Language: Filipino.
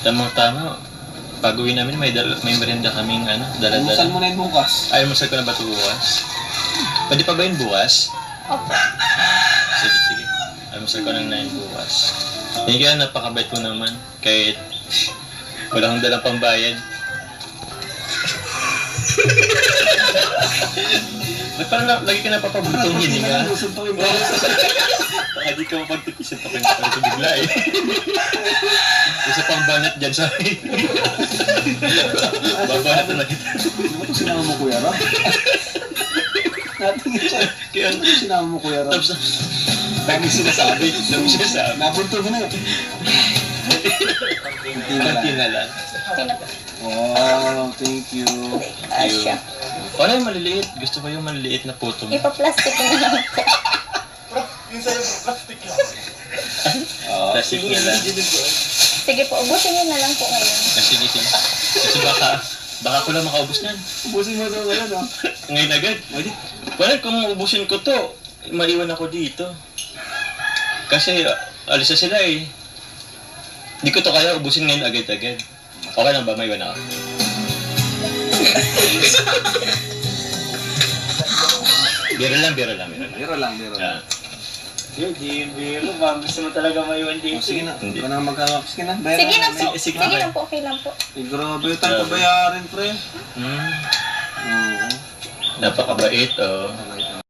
Tamang-tama. Pag-uwi namin, may merienda kaming dala-dala. Buksan mo na yung bukas. Ay, masal ko na ba ito bukas? Pwede pa ba yun bukas? Opo. Sige. Ay, masal ko na yun bukas. Hindi kaya napakabait ko naman. Kahit wala akong dalang pambayad. Ba't parang lagi ka napapabutong hininga? Susuntukin mo. Baka di ka mapagtipisan pa kayo ito bigla eh. Isa pang banat dyan sa akin. Babanat na kita. Di ba ito sinama mo, Kuya Rob? Natingin siya. Kaya, Ano ito sinama mo, Kuya Rob? tapos, dami sinasabi. Nabunto mo na. Kanti na lang. Wow, thank you. Asya. Wala yung maliliit. Gusto ko yung maliliit na puto mo. Ipaplastic ko na lang po. Plastic na lang. Sige po, ubusin niyo na lang po ngayon. Sige. Kasi baka ko lang makaubos nan. Ubusin mo ito ngayon, no? Ngayon agad. Wala, kung ubusin ko to, maiwan ako dito. Kasi alis na sila eh. Hindi ko to kaya ubusin ngayon agad-agad. Okay lang ba? Maiwan ako. Biro lang. Biro lang. Ah, Biro, ma'am. Gusto mo talaga maiwan Oh, dito. sige na. Hindi. Ikaw na magkakap. Sige na, bayaran Sige na na. po. Sige, Sige lang po, okay lang po. Eh, grabe tayo pabayarin, pre. hmm, Oo. napakabait oh. Sabay ka.